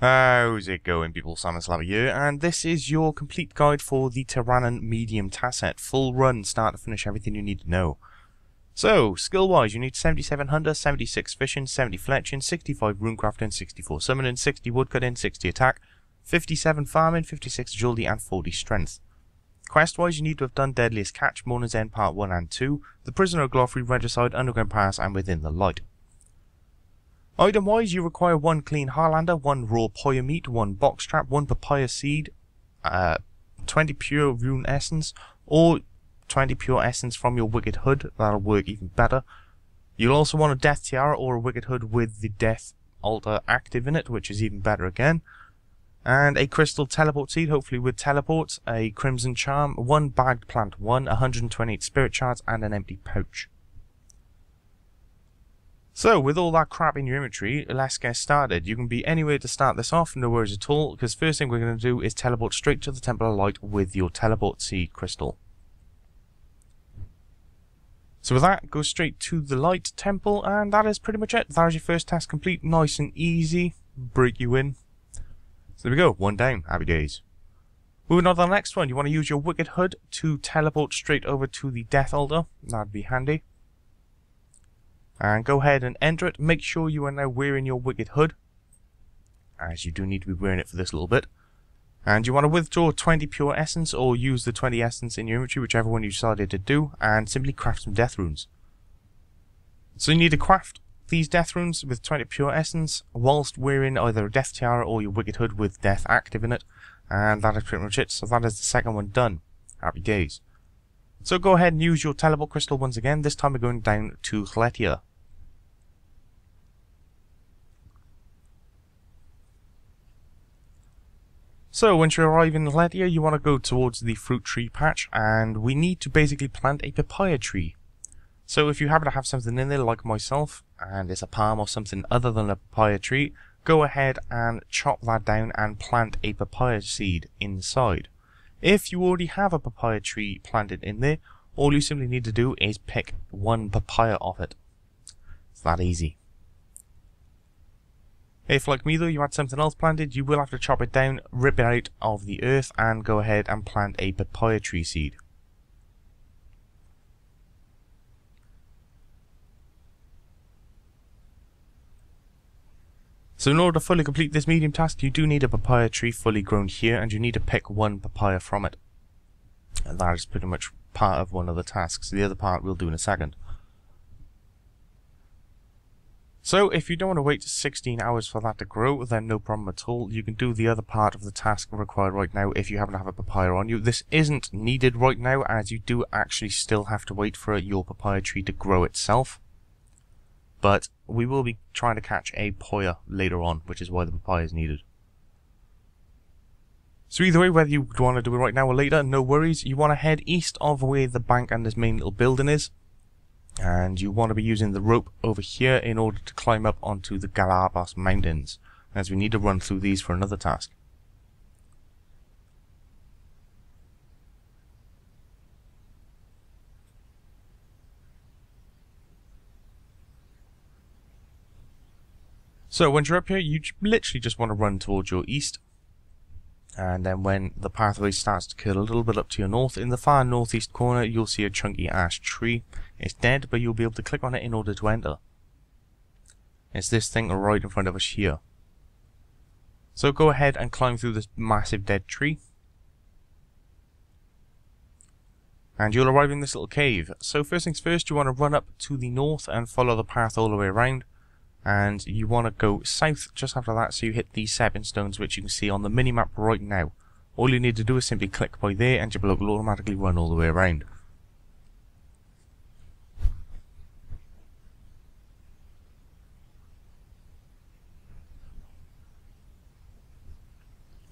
How's it going, people? Simon Slabber here, and this is your complete guide for the Tirannwn medium task set. Full run, start to finish, everything you need to know. So, skill-wise, you need 77 hunter, 76 fishing, 70 fletching, 65 runecrafting, 64 summoning, 60 woodcutting, 60 attack, 57 farming, 56 agility, and 40 strength. Quest-wise, you need to have done Deadliest Catch, Mourner's End Part 1 and 2, The Prisoner of Glorfrey, Regicide, Underground Pass, and Within the Light. Item-wise, you require 1 clean Harlander, 1 raw poya meat, 1 box trap, 1 papaya seed, 20 pure rune essence, or 20 pure essence from your wicked hood. That'll work even better. You'll also want a death tiara or a wicked hood with the death altar active in it, which is even better again. And a crystal teleport seed, hopefully with teleports, a crimson charm, 1 bagged plant 1, 128 spirit shards, and an empty pouch. So, with all that crap in your inventory, let's get started. You can be anywhere to start this off, no worries at all, because first thing we're going to do is teleport straight to the Temple of Light with your teleport seed crystal. So with that, go straight to the Light Temple, and that is pretty much it. That is your first task complete, nice and easy, break you in. So there we go, 1 down, happy days. Moving on to the next one, you want to use your Wicked Hood to teleport straight over to the Death Altar, that'd be handy. And go ahead and enter it. Make sure you are now wearing your Wicked Hood, as you do need to be wearing it for this little bit. And you want to withdraw 20 pure essence, or use the 20 essence in your inventory, whichever one you decided to do, and simply craft some death runes. So you need to craft these death runes with 20 pure essence, whilst wearing either a death tiara or your Wicked Hood with death active in it. And that is pretty much it. So that is the second one done. Happy days. So go ahead and use your teleport crystal once again. This time we're going down to Hlethia. So, once you arrive in Hlethia, you want to go towards the fruit tree patch, and we need to basically plant a papaya tree. So, if you happen to have something in there like myself, and it's a palm or something other than a papaya tree, go ahead and chop that down and plant a papaya seed inside. If you already have a papaya tree planted in there, all you simply need to do is pick 1 papaya off it. It's that easy. If, like me though, you had something else planted, you will have to chop it down, rip it out of the earth, and go ahead and plant a papaya tree seed. So in order to fully complete this medium task, you do need a papaya tree fully grown here, and you need to pick 1 papaya from it. And that is pretty much part of one of the tasks. The other part we'll do in a second. So, if you don't want to wait 16 hours for that to grow, then no problem at all. You can do the other part of the task required right now if you happen to have a papaya on you. This isn't needed right now, as you do actually still have to wait for your papaya tree to grow itself. But we will be trying to catch a poya later on, which is why the papaya is needed. So either way, whether you want to do it right now or later, no worries. You want to head east of where the bank and this main little building is. And you want to be using the rope over here in order to climb up onto the Galapagos Mountains, as we need to run through these for another task. So once you're up here, you literally just want to run towards your east. And then when the pathway starts to curl a little bit up to your north, in the far northeast corner you'll see a chunky ash tree. It's dead, but you'll be able to click on it in order to enter. It's this thing right in front of us here. So go ahead and climb through this massive dead tree. And you'll arrive in this little cave. So first things first, you want to run up to the north and follow the path all the way around. And you want to go south just after that, so you hit these stepping stones, which you can see on the minimap right now. All you need to do is simply click by there and your bloke will automatically run all the way around.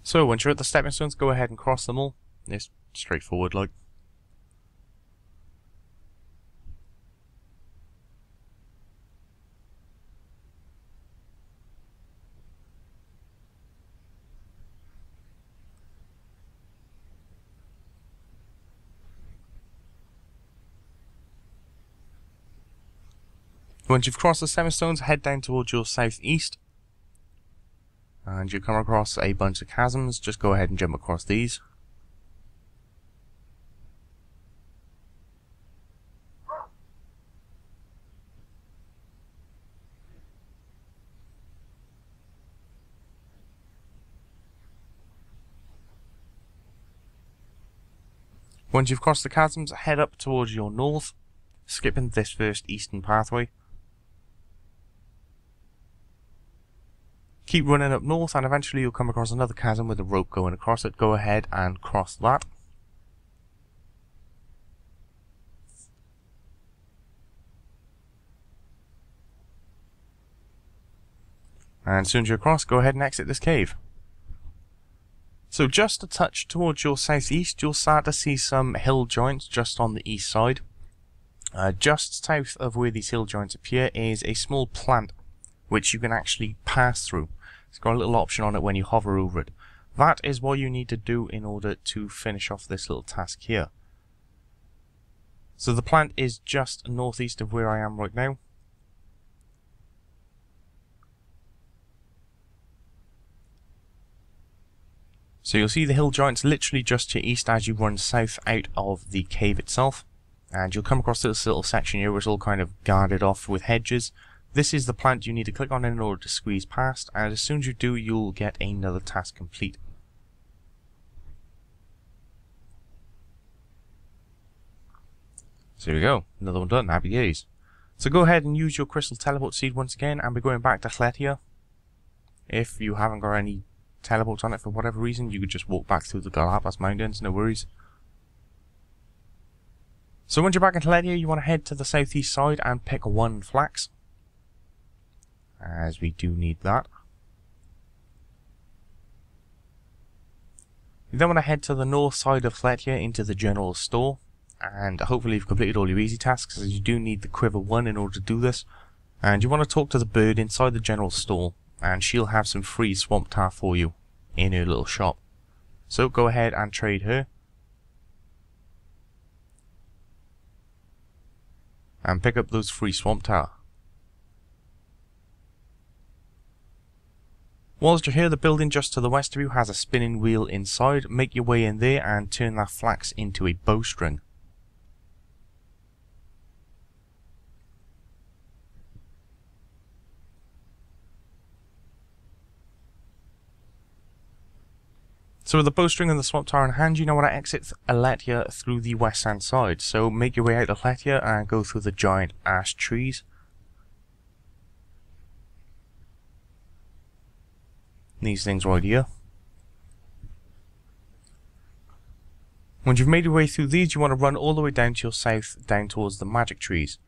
So once you're at the stepping stones, go ahead and cross them all. It's straightforward like. Once you've crossed the 7 stones, head down towards your southeast. and you come across a bunch of chasms. Just go ahead and jump across these. Once you've crossed the chasms, head up towards your north, skipping this first eastern pathway. Keep running up north and eventually you'll come across another chasm with a rope going across it. Go ahead and cross that. And as soon as you're across, go ahead and exit this cave. So just a touch towards your southeast, you'll start to see some hill joints just on the east side. Just south of where these hill joints appear is a small plant which you can actually pass through. It's got a little option on it when you hover over it. That is what you need to do in order to finish off this little task here. So the plant is just northeast of where I am right now. So you'll see the hill joints literally just to your east as you run south out of the cave itself. And you'll come across this little section here which is all kind of guarded off with hedges. This is the plant you need to click on in order to squeeze past, and as soon as you do, you'll get another task complete. So here we go, another one done, happy days. So go ahead and use your crystal teleport seed once again, and we're going back to Tirannwn. If you haven't got any teleports on it for whatever reason, you could just walk back through the Galapagos Mountains, no worries. So once you're back in Tirannwn, you want to head to the southeast side and pick one flax, as we do need that. You then want to head to the north side of Tirannwn into the general store, and hopefully you've completed all your easy tasks, as you do need the quiver 1 in order to do this. And you want to talk to the bird inside the general store, and she'll have some free swamp tar for you in her little shop. So go ahead and trade her. And pick up those free swamp tar. Whilst you're here, the building just to the west of you has a spinning wheel inside. Make your way in there and turn that flax into a bowstring. So with the bowstring and the swamp tar in hand, you know how to exit Tirannwn through the west hand side. So make your way out of Tirannwn and go through the giant ash trees. These things right here. Once you've made your way through these, you want to run all the way down to your south, down towards the magic trees.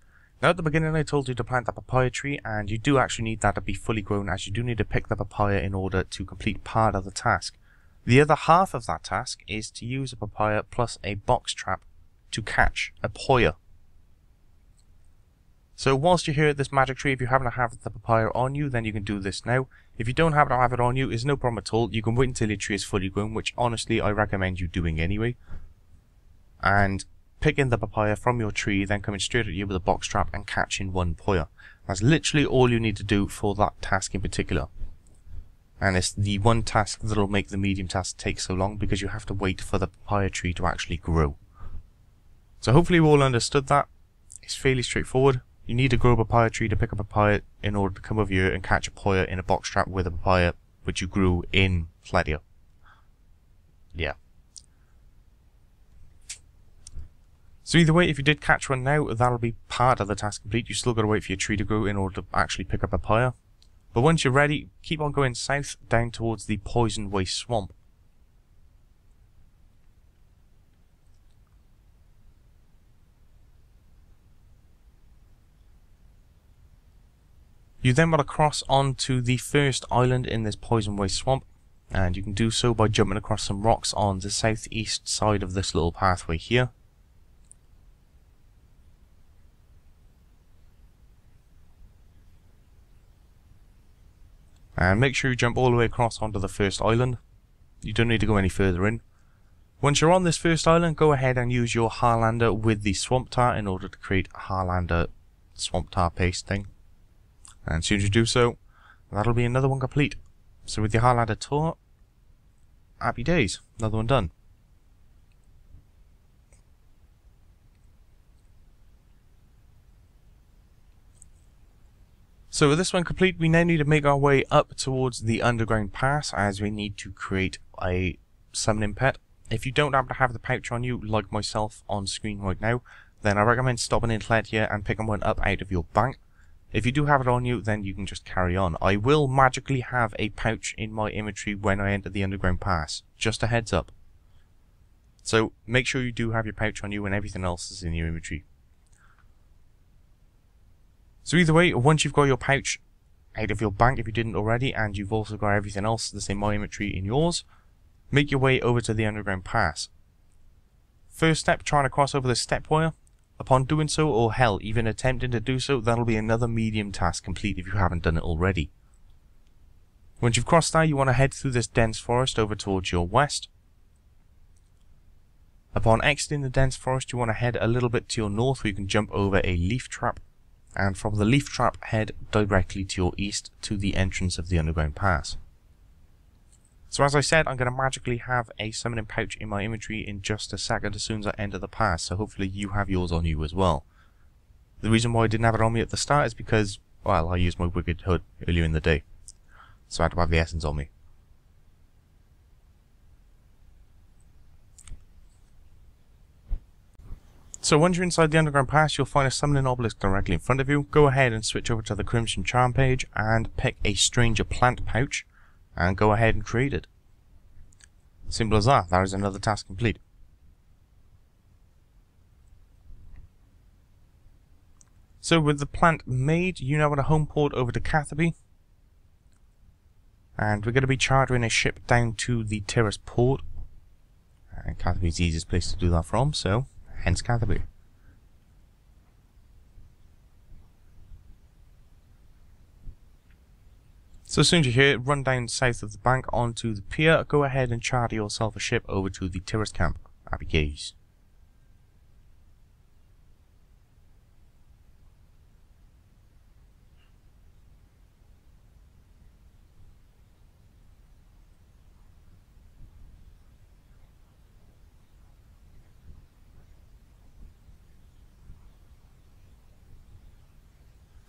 Now at the beginning I told you to plant the papaya tree, and you do actually need that to be fully grown, as you do need to pick the papaya in order to complete part of the task. The other half of that task is to use a papaya plus a box trap to catch a poya. So whilst you're here at this magic tree, if you happen to have the papaya on you, then you can do this now. If you don't happen to have it on you, it's no problem at all. You can wait until your tree is fully grown, which honestly I recommend you doing anyway. And picking the papaya from your tree, then coming straight at you with a box trap and catching one poya. That's literally all you need to do for that task in particular. And it's the one task that'll make the medium task take so long, because you have to wait for the papaya tree to actually grow. So hopefully we all understood that. It's fairly straightforward. You need to grow a papaya tree to pick up a papaya in order to come over here and catch a poya in a box trap with a papaya which you grew in Tirannwn. Yeah. So either way, if you did catch one now, that'll be part of the task complete. You still got to wait for your tree to grow in order to actually pick up a papaya. But once you're ready, keep on going south down towards the poison waste swamp. You then want to cross onto the first island in this poison waste swamp, and you can do so by jumping across some rocks on the southeast side of this little pathway here. And make sure you jump all the way across onto the first island. You don't need to go any further in. Once you're on this first island, go ahead and use your Harlander with the swamp tar in order to create a Harlander swamp tar paste thing. And as soon as you do so, that'll be another one complete. So with your hard ladder tour, happy days, another one done. So with this one complete, we now need to make our way up towards the underground pass, as we need to create a summoning pet. If you don't happen to have the pouch on you, like myself on screen right now, then I recommend stopping in Tled here and picking one up out of your bank. If you do have it on you, then you can just carry on. I will magically have a pouch in my inventory when I enter the underground pass. Just a heads up. So make sure you do have your pouch on you and everything else is in your inventory. So either way, once you've got your pouch out of your bank, if you didn't already, and you've also got everything else that's in my inventory in yours, make your way over to the underground pass. First step, trying to cross over the step wire. Upon doing so, or hell, even attempting to do so, that'll be another medium task complete if you haven't done it already. Once you've crossed that, you want to head through this dense forest over towards your west. Upon exiting the dense forest, you want to head a little bit to your north where you can jump over a leaf trap. And from the leaf trap, head directly to your east to the entrance of the underground pass. So as I said, I'm going to magically have a summoning pouch in my inventory in just a second as soon as I enter the pass, so hopefully you have yours on you as well. The reason why I didn't have it on me at the start is because, well, I used my wicked hood earlier in the day, so I had to have the essence on me. So once you're inside the underground pass, you'll find a summoning obelisk directly in front of you. Go ahead and switch over to the Crimson Charm page and pick a stranger plant pouch and go ahead and create it. Simple as that. That is another task complete. So with the plant made, you now want to home port over to Catherby. And we're going to be chartering a ship down to the Tirannwn port. And Catherby's the easiest place to do that from, so hence Catherby. So as soon as you're here, run down south of the bank onto the pier, go ahead and charter yourself a ship over to the Tirannwn camp. Happy days.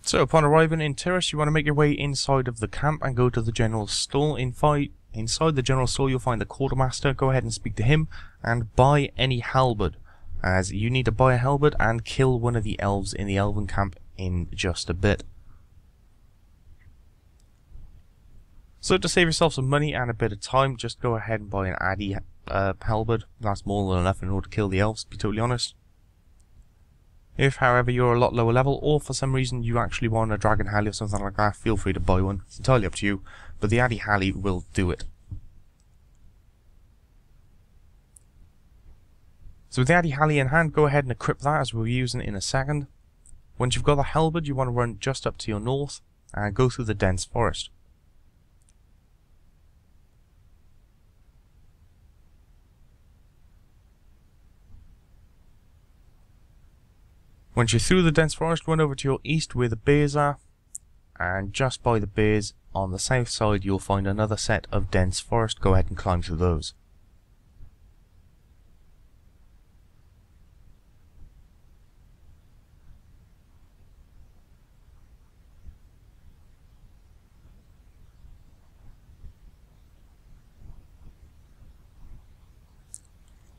So upon arriving in Tirannwn, you want to make your way inside of the camp and go to the general store. Inside the general store, you'll find the quartermaster. Go ahead and speak to him and buy any halberd, as you need to buy a halberd and kill one of the elves in the elven camp in just a bit. So to save yourself some money and a bit of time, just go ahead and buy an Addy halberd. That's more than enough in order to kill the elves, to be totally honest. If, however, you're a lot lower level, or for some reason you actually want a Dragon Halley or something like that, feel free to buy one. It's entirely up to you, but the Addy Halley will do it. So with the Addy Halley in hand, go ahead and equip that as we'll be using it in a second. Once you've got the halberd, you want to run just up to your north and go through the dense forest. Once you're through the dense forest, run over to your east where the bears are, and just by the bears on the south side you'll find another set of dense forest. Go ahead and climb through those.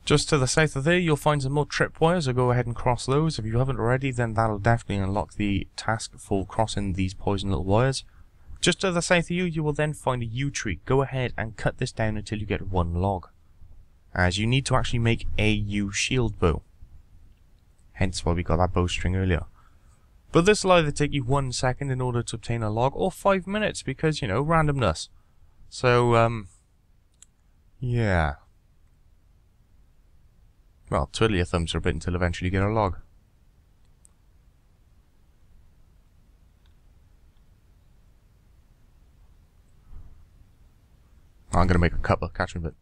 Just to the south of there, you'll find some more tripwires, so go ahead and cross those. If you haven't already, then that'll definitely unlock the task for crossing these poison little wires. Just to the south of you, you will then find a yew tree. Go ahead and cut this down until you get one log, as you need to actually make a yew shield bow. Hence why we got that bowstring earlier. But this will either take you 1 second in order to obtain a log, or 5 minutes, because, you know, randomness. So, yeah. Well, twiddle your thumbs for a bit until eventually you get a log. I'm going to make a cuppa, catch me a bit.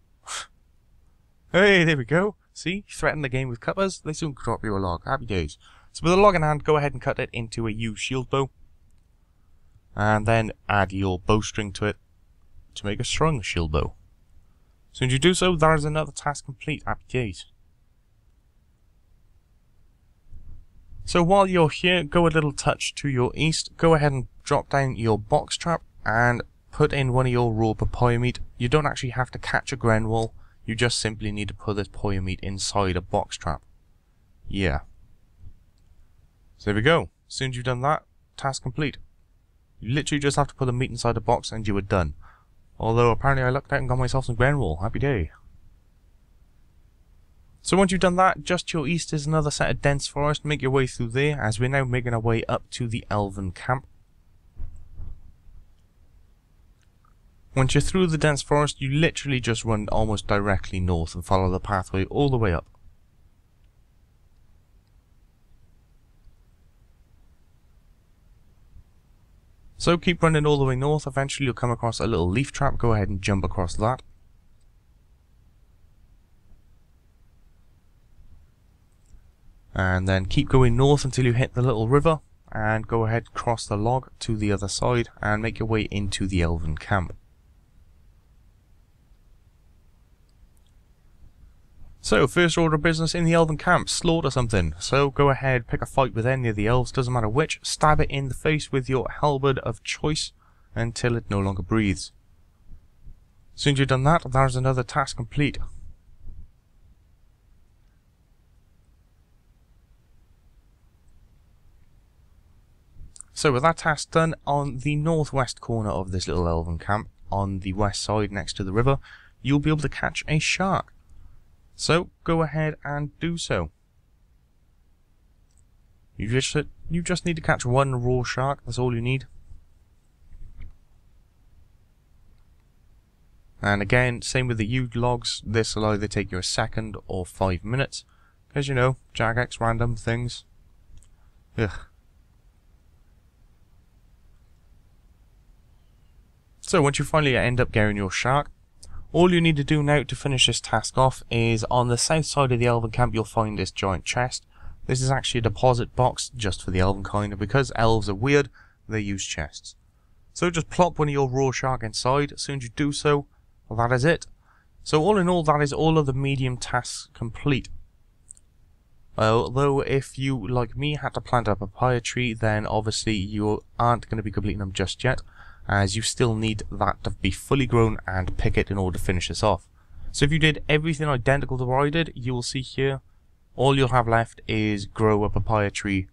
Hey, there we go. See? Threaten the game with cuppas, they soon drop you a log. Happy days. So with a log in hand, go ahead and cut it into a yew shield bow. And then add your bowstring to it. to make a strong shield bow. As soon as you do so, there is another task complete. Happy days. So while you're here, go a little touch to your east, go ahead and drop down your box trap and put in one of your raw papaya meat. You don't actually have to catch a grenwall, you just simply need to put this papaya meat inside a box trap. Yeah. So there we go. As soon as you've done that, task complete. You literally just have to put the meat inside the box and you are done. Although apparently I lucked out and got myself some grenwall. Happy day. So once you've done that, just to your east is another set of dense forest. Make your way through there as we're now making our way up to the elven camp. Once you're through the dense forest, you literally just run almost directly north and follow the pathway all the way up. So keep running all the way north, eventually you'll come across a little leaf trap, go ahead and jump across that. And then keep going north until you hit the little river, and go ahead, cross the log to the other side, and make your way into the elven camp. So, first order of business in the elven camp, slaughter something. So go ahead, pick a fight with any of the elves, doesn't matter which, stab it in the face with your halberd of choice until it no longer breathes. As soon as you've done that, there's another task complete. So with that task done, on the northwest corner of this little elven camp, on the west side next to the river, you'll be able to catch a shark. So go ahead and do so. You just need to catch one raw shark, that's all you need. And again, same with the huge logs, this will either take you a second or 5 minutes. Because you know, Jagex, random things. Ugh. So once you finally end up getting your shark, all you need to do now to finish this task off is on the south side of the elven camp you'll find this giant chest. This is actually a deposit box just for the elven kind, and because elves are weird, they use chests. So just plop one of your raw shark inside. As soon as you do so, well, that is it. So all in all, that is all of the medium tasks complete. Although if you, like me, had to plant a papaya tree, then obviously you aren't going to be completing them just yet, as you still need that to be fully grown and pick it in order to finish this off. So if you did everything identical to what I did, you will see here, all you'll have left is grow a papaya tree,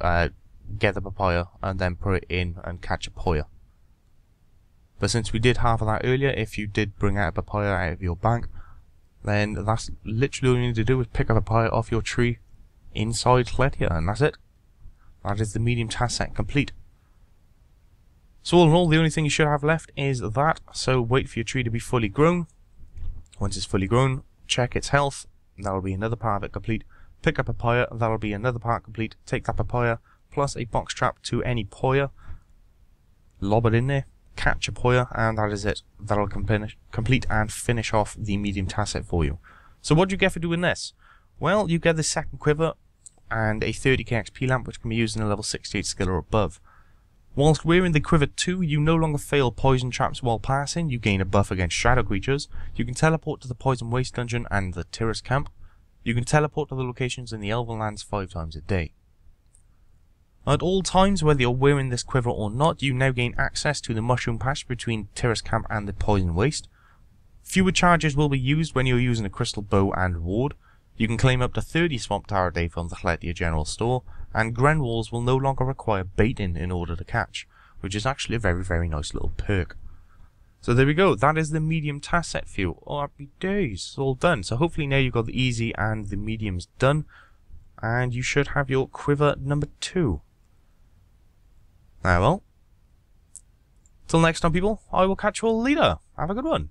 get the papaya, and then put it in and catch a poya. But since we did half of that earlier, if you did bring out a papaya out of your bank, then that's literally all you need to do is pick a papaya off your tree inside Cletia, and that's it. That is the medium task set complete. So all in all, the only thing you should have left is that, so wait for your tree to be fully grown. Once it's fully grown, check its health, that'll be another part of it complete. Pick up a papaya, that'll be another part complete. Take that papaya, plus a box trap to any poya, lob it in there, catch a poya, and that is it. That'll complete and finish off the medium task set for you. So what do you get for doing this? Well, you get the second quiver and a 30k XP lamp, which can be used in a level 68 skill or above. Whilst wearing the Quiver 2, you no longer fail poison traps while passing, you gain a buff against shadow creatures, you can teleport to the Poison Waste Dungeon and the Tirannwn camp, you can teleport to the locations in the Elven Lands 5 times a day. At all times, whether you're wearing this quiver or not, you now gain access to the Mushroom Patch between Tirannwn camp and the Poison Waste. Fewer charges will be used when you're using a Crystal Bow and Ward. You can claim up to 30 Swamp Tower a day from the Cletia General Store, and Grenwalls will no longer require baiting in order to catch, which is actually a very, very nice little perk. So there we go, that is the medium task set for you. Oh, happy days, it's all done. So hopefully now you've got the easy and the mediums done, and you should have your quiver number 2. Now well, till next time people, I will catch you all later. Have a good one.